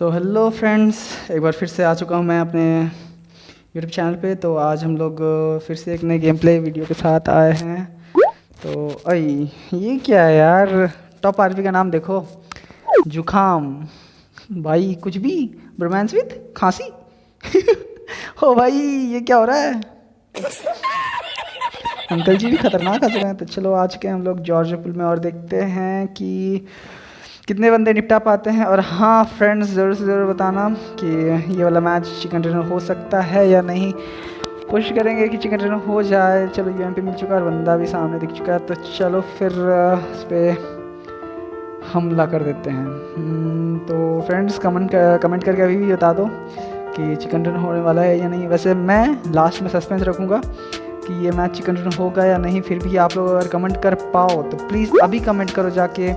तो hello friends, एक बार फिर से आ चुका हूँ मैं अपने यूट्यूब चैनल पे। तो आज हम लोग फिर से एक नए गेम प्ले वीडियो के साथ आए हैं। तो ये क्या है यार, टॉप आरपी का नाम देखो, जुखाम भाई, कुछ भी रोमांस विद खांसी। हो भाई, ये क्या हो रहा है? अंकल जी भी खतरनाक हंस रहे हैं। तो चलो आज के हम लोग जॉर्ज पुल में और देखते हैं कि कितने बंदे निपटा पाते हैं। और हाँ फ्रेंड्स, ज़रूर से ज़रूर बताना कि ये वाला मैच चिकन डिनर हो सकता है या नहीं। कोशिश करेंगे कि चिकन डिनर हो जाए। चलो यूएमपी मिल चुका है और बंदा भी सामने दिख चुका है। तो चलो फिर इस पर हमला कर देते हैं। तो फ्रेंड्स कमेंट करके अभी भी बता दो कि चिकन डिनर होने वाला है या नहीं। वैसे मैं लास्ट में सस्पेंस रखूँगा कि ये मैच चिकन डिनर होगा या नहीं। फिर भी आप लोग अगर कमेंट कर पाओ तो प्लीज़ अभी कमेंट करो जाके।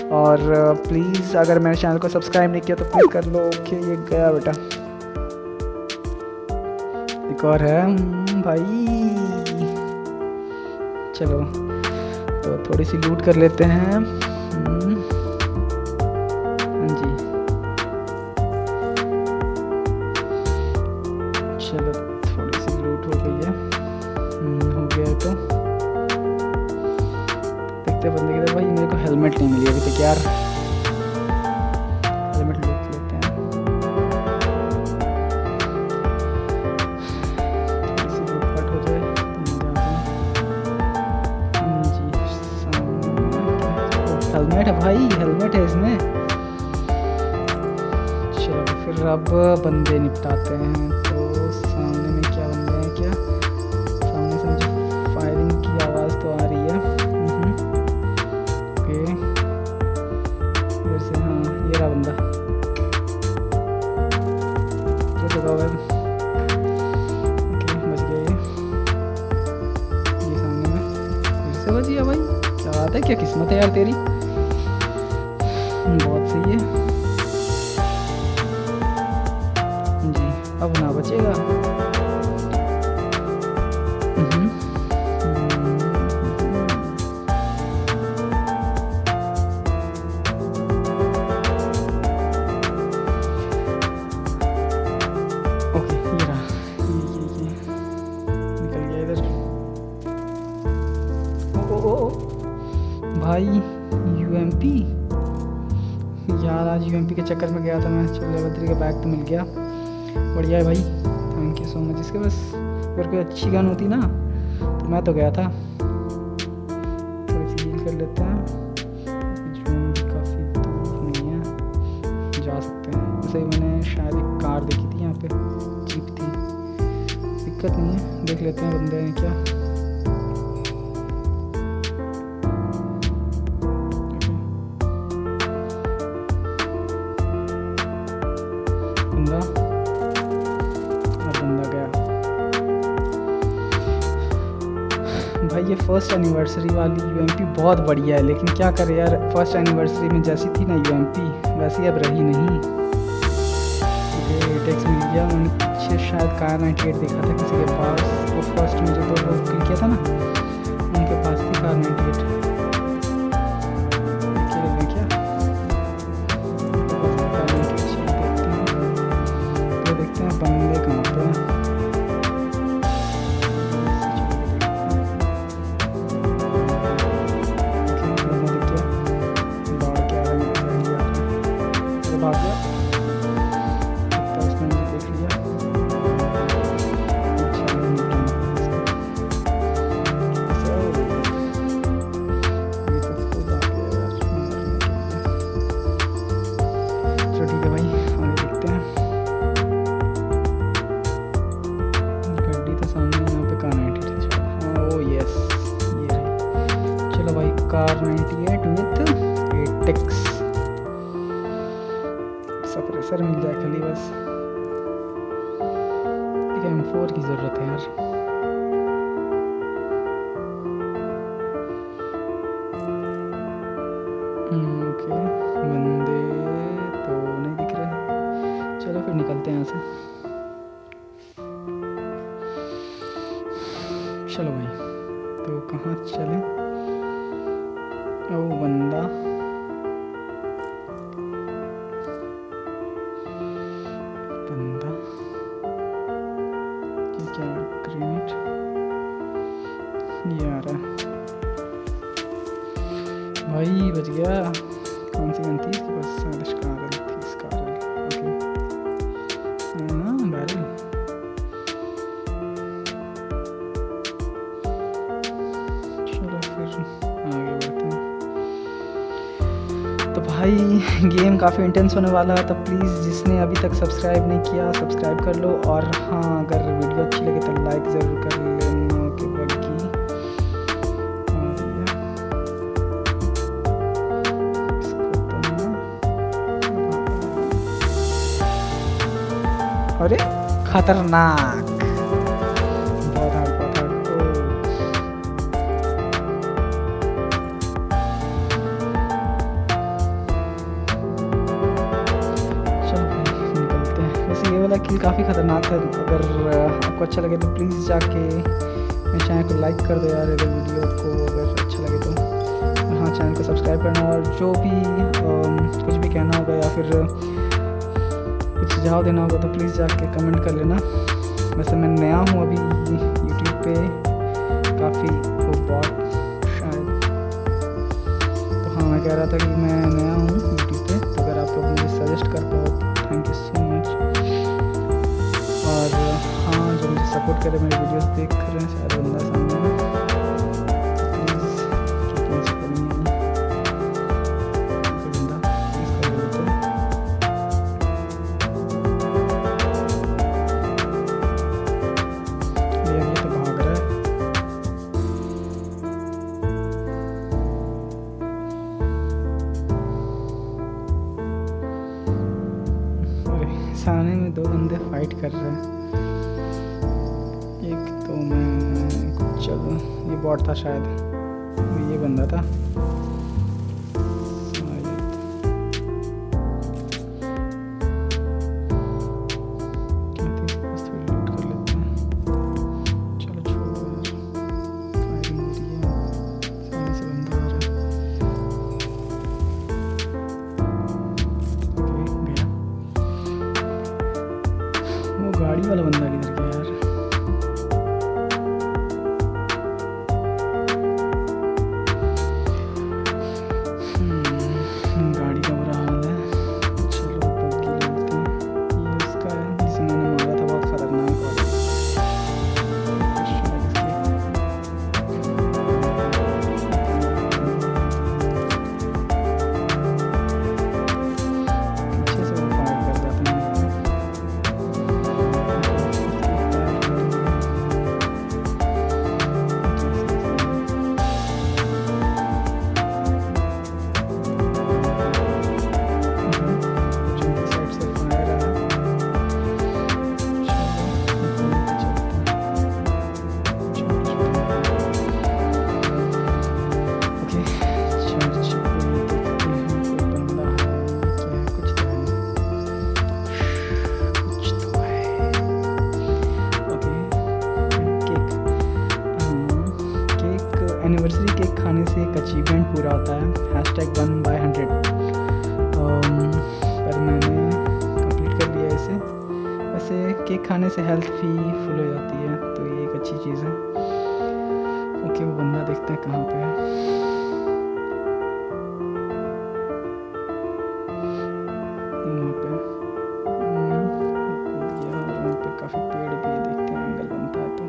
और प्लीज़ अगर मेरे चैनल को सब्सक्राइब नहीं किया तो प्लीज़ कर लो। ओके, ये गया बेटा। एक और है भाई। चलो तो थोड़ी सी लूट कर लेते हैं। हाँ जी, चलो थोड़ी सी लूट हो गई है। हो गया तो देखते बंदे की तरफ। भाई मेरे को हेलमेट नहीं मिली अभी तक यार। हेलमेट लूट लेते हैं। थोड़ी सी लूटपाट हो जाए तो मजा आ जाए। जी, हेलमेट है भाई, हेलमेट है इसमें। चलो फिर अब बंदे निपटाते हैं। तो सामने में क्या बंदे हैं? क्या सामने से मुझे फायरिंग की आवाज़ तो आ रही है। इधर से, हाँ ये रहा बंदा जो लगा हुआ है। ओके, बच गया ये सामने में। फिर से बच गया भाई, क्या बात है, क्या किस्मत है यार तेरी। बहुत सही है जी। अब ना बचेगा। ओके, ये रहा। ये निकल गया इधर। ओ भाई, यूएमपी यार, आज यूएमपी के चक्कर में गया था मैं। चलो बद्री का बैग तो मिल गया, बढ़िया है भाई। Thank you so much. इसके बस अगर कोई अच्छी गन होती ना तो मैं तो गया था। थोड़ी सी हील कर लेते हैं। जून भी काफ़ी दूर नहीं है, जा सकते हैं। वैसे मैंने शायद एक कार देखी थी यहाँ पे, जीप थी। दिक्कत नहीं है, देख लेते हैं बंदे हैं क्या। बंदा गया भाई। ये फर्स्ट एनिवर्सरी वाली यूएमपी बहुत बढ़िया है, लेकिन क्या करे यार, फर्स्ट एनिवर्सरी में जैसी थी ना यूएमपी वैसी अब रही नहीं। टेक्स मिल गया। मैंने पीछे शायद कार 98 देखा था किसी के पास। वो फर्स्ट में जो दो लोग किल किया था ना, उनके पास थी कार 98। देखते हैं बंदे कहाँ पे हैं। भाग गया, उसने मुझे देख लिया। ये तो खुद आ गया यार मारने के लिए। चलो ठीक है भाई, आगे देखते हैं। गाड़ी तो सामने यहाँ पे कार 98 है। हाँ ओ यस, ये रही। चलो भाई, कार 98 विथ 8x सप्रेसर मिल जाए खाली बस। ठीक है, M4 की ज़रूरत है यार। ओके, बंदे तो नहीं दिख रहे। चलो फिर निकलते हैं यहाँ से। चलो भाई, तो कहाँ चले? ओ बंदा बच गया। कौन सी गन थी इसके पास? कारल थी, कारल। Okay barrel. चलो फिर आगे बढ़ते हैं। तो भाई गेम काफ़ी इंटेंस होने वाला है, तो प्लीज़ जिसने अभी तक सब्सक्राइब नहीं किया सब्सक्राइब कर लो, और हाँ अगर वीडियो अच्छी लगे तो लाइक ज़रूर कर लेना। ओके बग्गी अरे खतरनाक, बहुत हार्ड बहुत हार्ड। चलो भाई निकलते हैं। वैसे ये वाला किल काफ़ी ख़तरनाक है। अगर आपको अच्छा लगे तो प्लीज़ जाके मेरे चैनल को लाइक कर दो यार, अगर वीडियो को अगर अच्छा लगे तो। और हाँ चैनल को सब्सक्राइब करना, और जो भी कुछ भी कहना होगा या फिर कुछ सुझाव देना होगा तो प्लीज़ जाके कमेंट कर लेना। वैसे मैं नया हूँ अभी यूट्यूब पे, काफ़ी वो बॉट शायद, तो हाँ मैं कह रहा था कि मैं नया हूँ यूट्यूब पे, तो अगर आप लोग मुझे सजेस्ट कर पाओ थैंक यू सो मच। और हाँ जो मुझे सपोर्ट करे, मेरे वीडियोस देख रहे हैं शायद बंदा सामने में, प्लीज़ सामने में दो बंदे फाइट कर रहे हैं। एक तो मैं चलो ये बॉट था शायद, ये बंदा था। गाड़ी वाला बंदा किधर गया यार? गाड़ी का बुरा हाल है। चलो बग्गी लेते हैं। ये उसका है जिसे मैंने मारा था, बहुत खतरनाक वाला। पीछे से वो फायर कर जाता है। एनिवर्सरी केक खाने से एक अचीवमेंट पूरा होता है, #1/100। पर मैंने कंप्लीट कर लिया इसे। वैसे केक खाने से हेल्थ भी फुल हो जाती है, तो ये एक अच्छी चीज़ है। ओके वो बंदा देखते हैं कहाँ पे है। वहाँ पे और वहाँ पे काफ़ी पेड़ भी है, देखते हैं एंगल बनता है तो।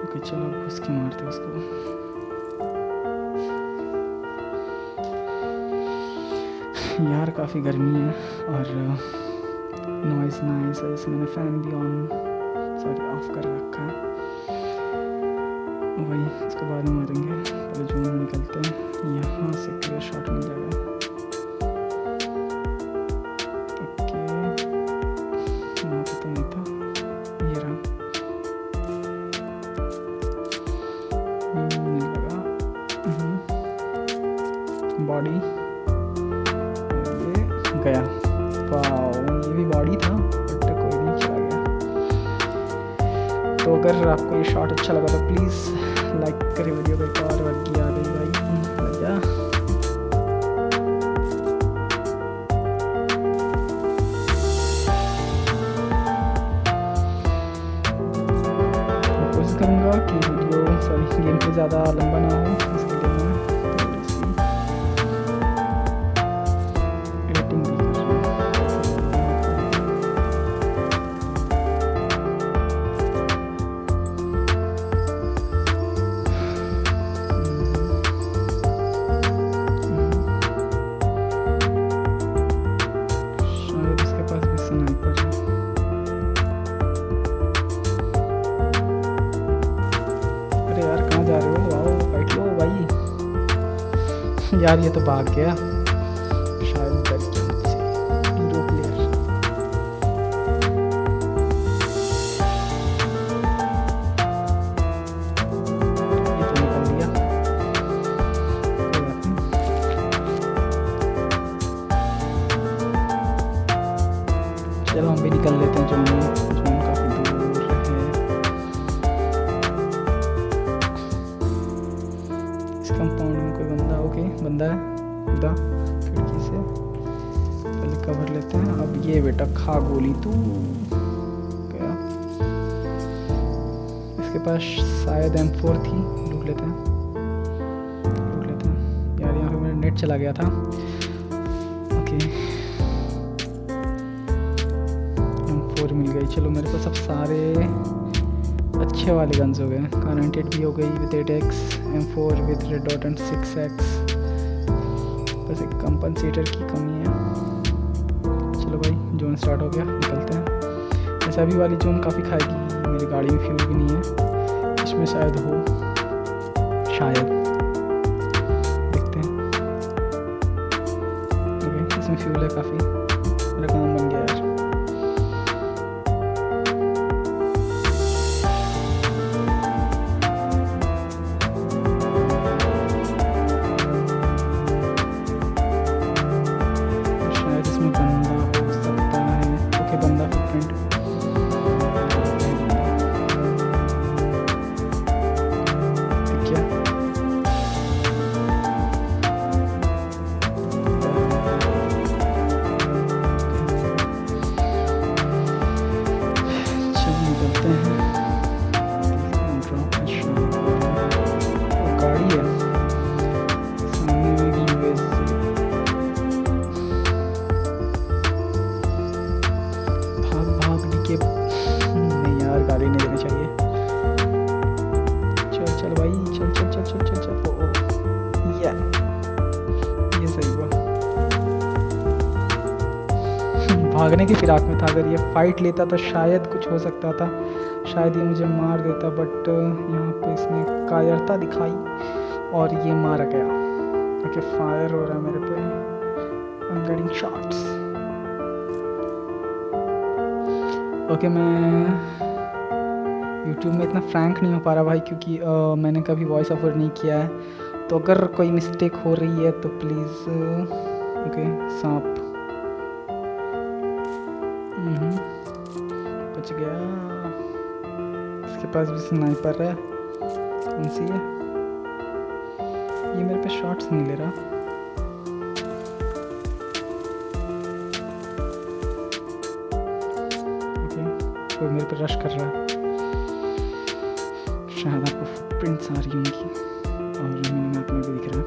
ओके चलो घुस के मारते उसको। यार काफ़ी गर्मी है और नॉइज़ ना है, इस वजह से मैंने फ़ैन भी ऑफ कर रखा है। वही इसके बाद में मारेंगे, पहले जोन में निकलते हैं। यहाँ से क्लियर शॉट मिल जाएगा। ओके वहाँ पे तो नहीं था, ये रहा। नहीं लगा बॉडी, ये गया। वाओ ये भी बॉडी था बट कोई नहीं, चला गया। तो अगर आपको ये शॉट अच्छा लगा तो प्लीज़ लाइक करें वीडियो को। एक और बग्गी आ गई भाई, मजा। कोशिश करूँगा कि वीडियो गेम पे ज़्यादा लंबा ना यार ये तो भाग गया शायद डर के मुझसे। हीरो प्लेयर ये तो निकल दिया, कोई बात नहीं। चलो हम भी निकल लेते हैं, जोन काफी दूर है। इस कंपाउंड में कोई बंदा, ओके बंदा है, कूदा खिड़की से, पहले कवर लेते हैं। अब ये बेटा खा गोली तू गया। इसके पास शायद M4 थी, लूट लेते हैं यार। यहाँ पे मेरा नेट चला गया था। ओके M4 मिल गई। चलो मेरे पास अब सारे अच्छे वाले गन्स हो गए। Car98 भी हो गई with 8x, M4 with red dot and 6x। बस एक कंपनसेटर की कमी है। चलो भाई जोन स्टार्ट हो गया, निकलते हैं। वैसे अभी वाली जोन काफ़ी खाएगी, मेरी गाड़ी में फ्यूल भी नहीं है। इसमें शायद हो, शायद देखते हैं। ओके इसमें फ्यूल है काफ़ी, मेरा काम बन गया यार। भागने की फिराक में था। अगर ये फाइट लेता तो शायद कुछ हो सकता था, शायद ये मुझे मार देता, बट यहाँ पे इसने कायरता दिखाई और ये मारा गया। ओके फायर हो रहा है मेरे पे, I am getting shots. Okay मैं YouTube में इतना फ्रैंक नहीं हो पा रहा भाई, क्योंकि मैंने कभी वॉइस ओवर नहीं किया है। तो अगर कोई मिस्टेक हो रही है तो प्लीज़। ओके सांप बच गया। इसके पास भी स्नाइपर है, कौन सी है ये? मेरे पे शॉट्स नहीं ले रहा। ओके कोई मेरे पे रश कर रहा है, शायद आपको फुटप्रिंट्स आ रही होंगी और मिनी मैप में भी दिख रहा है।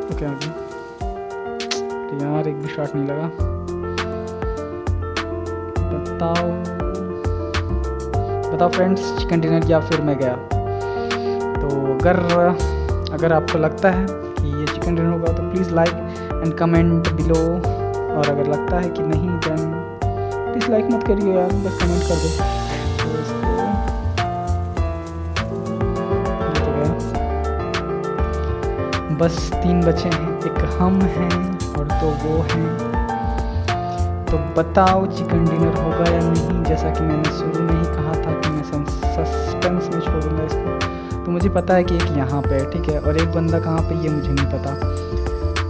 ओके आगे यार एक भी शॉट नहीं लगा। बताओ फ्रेंड्स, चिकन डिनर या फिर मैं गया? तो अगर आपको लगता है कि ये चिकन डिनर होगा तो please like and comment below, और अगर लगता है कि नहीं देन प्लीज़ लाइक मत करिए यार, बस कमेंट कर दो। तो इसको ये तो गया, बस 3 बचे हैं, एक हम हैं और 2 वो हैं। तो बताओ चिकन डिनर होगा या नहीं? जैसा कि मैंने शुरू में ही कहा था कि मैं सस्पेंस में छोड़ूंगा इसको। तो मुझे पता है कि एक यहाँ पे है, ठीक है, और एक बंदा कहाँ पे ये मुझे नहीं पता।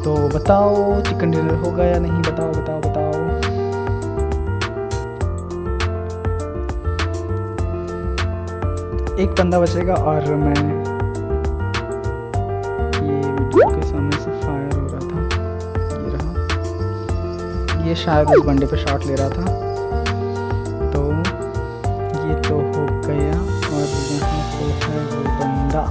तो बताओ चिकन डिनर होगा या नहीं? बताओ बताओ बताओ। एक बंदा बचेगा और मैं ये वीडियो के सामने से फायर हो रहा था, ये रहा, ये शायद उस बंदे पे शॉट ले रहा था। तो ये तो हो गया और यहाँ पे है वो बंदा।